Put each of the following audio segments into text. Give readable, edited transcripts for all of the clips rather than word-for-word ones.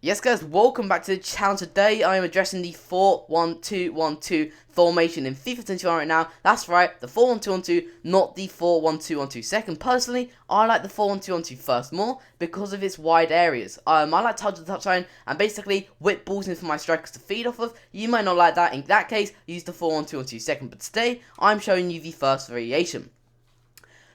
Yes guys, welcome back to the channel. Today I am addressing the 4-1-2-1-2 formation in FIFA 21 right now. That's right, the 4-1-2-1-2, not the 4-1-2-1-2 second. Personally, I like the 4-1-2-1-2 first more because of its wide areas. I like to touch the touchline and basically whip balls in for my strikers to feed off of. You might not like that. In that case, use the 4-1-2-1-2 second. But today, I'm showing you the first variation.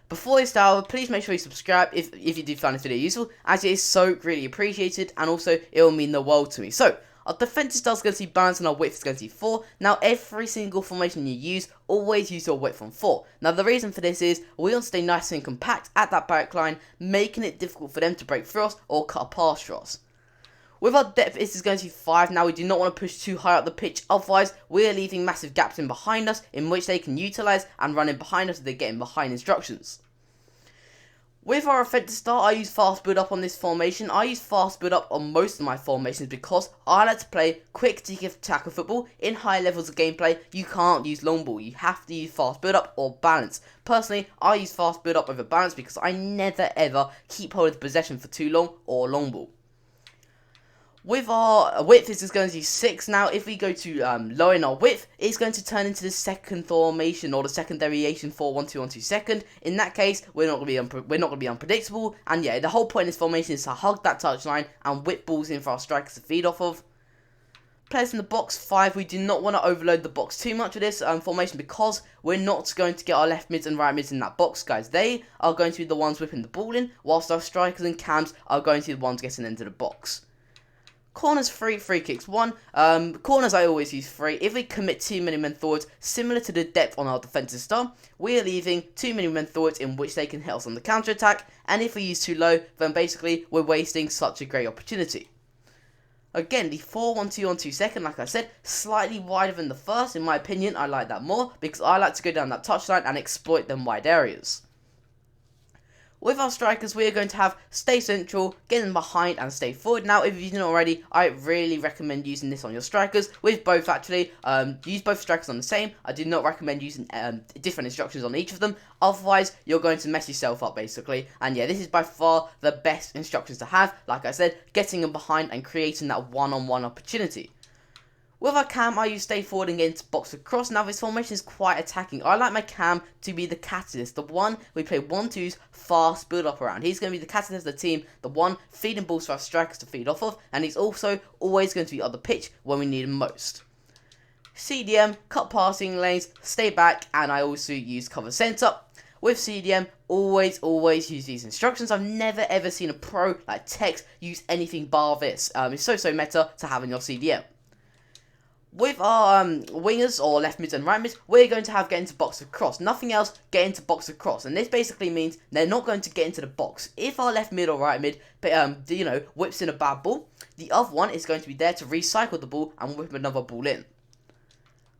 Before this start, please make sure you subscribe if you do find this video useful, as it is so greatly appreciated, and also it will mean the world to me. So, our defensive style is going to be balance and our width is going to be 4. Now, every single formation you use, always use your width on 4. Now, the reason for this is we want to stay nice and compact at that back line, making it difficult for them to break through us or cut past through us. With our depth, this is going to be 5. Now, we do not want to push too high up the pitch, otherwise we are leaving massive gaps in behind us, in which they can utilise and run in behind us if they get in behind instructions. With our offensive style, I use fast build up on this formation. I use fast build up on most of my formations because I like to play quick tackle football. In high levels of gameplay, you can't use long ball. You have to use fast build up or balance. Personally, I use fast build up over balance because I never ever keep hold of the possession for too long or long ball. With our width, this is going to be 6. Now, if we go to lowering our width, it's going to turn into the second formation or the second variation 4-1-2-1-2 second. In that case, we're not going to be unpredictable. And yeah, the whole point of this formation is to hug that touchline and whip balls in for our strikers to feed off of. Players in the box 5, we do not want to overload the box too much with this formation because we're not going to get our left mids and right mids in that box, guys. They are going to be the ones whipping the ball in, whilst our strikers and cams are going to be the ones getting into the box. Corners 3, free kicks 1. Corners I always use 3. If we commit too many men forwards, similar to the depth on our defensive style, we are leaving too many men forwards in which they can hit us on the counter attack. And if we use too low, then basically we're wasting such a great opportunity. Again, the 4-1-2-1-2 second, like I said, slightly wider than the first. In my opinion, I like that more because I like to go down that touchline and exploit them wide areas. With our strikers, we are going to have stay central, get them behind, and stay forward. Now, if you didn't already, I really recommend using this on your strikers. With both, actually, use both strikers on the same. I do not recommend using different instructions on each of them. Otherwise, you're going to mess yourself up, basically. And yeah, this is by far the best instructions to have. Like I said, getting them behind and creating that one-on-one opportunity. With our cam, I use stay forward and get into box across. Now, this formation is quite attacking. I like my cam to be the catalyst, the one we play 1-2s fast build up around. He's going to be the catalyst of the team, the one feeding balls for our strikers to feed off of, and he's also always going to be on the pitch when we need him most. CDM, cut passing lanes, stay back, and I also use cover centre. With CDM, always use these instructions. I've never ever seen a pro like Tex use anything bar this. It's so meta to have in your CDM. With our wingers, or left mids and right mids, we're going to have get into box across. Nothing else, get into box across. And this basically means they're not going to get into the box. If our left mid or right mid, whips in a bad ball, the other one is going to be there to recycle the ball and whip another ball in.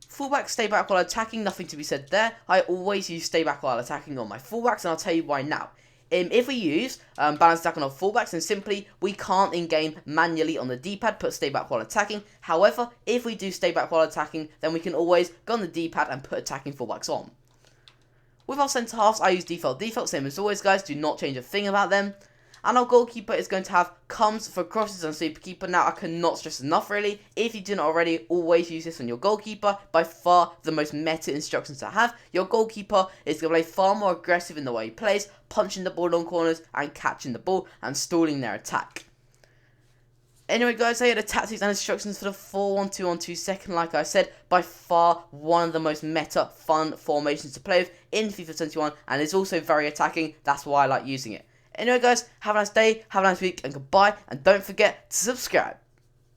Fullback, stay back while attacking, nothing to be said there. I always use stay back while attacking on my fullbacks, and I'll tell you why now. If we use balance attack on our fullbacks, then simply we can't in-game manually on the D-pad put stay back while attacking. However, if we do stay back while attacking, then we can always go on the D-pad and put attacking fullbacks on. With our centre halves, I use default, same as always, guys. Do not change a thing about them. And our goalkeeper is going to have comes for crosses and super keeper. Now, I cannot stress enough, really. If you didn't already, always use this on your goalkeeper. By far, the most meta instructions to have. Your goalkeeper is going to play far more aggressive in the way he plays, punching the ball on corners and catching the ball and stalling their attack. Anyway, guys, they are the tactics and instructions for the 4-1-2-1-2 second. Like I said, by far one of the most meta, fun formations to play with in FIFA 21, and it's also very attacking. That's why I like using it. Anyway, guys, have a nice day, have a nice week, and goodbye, and don't forget to subscribe.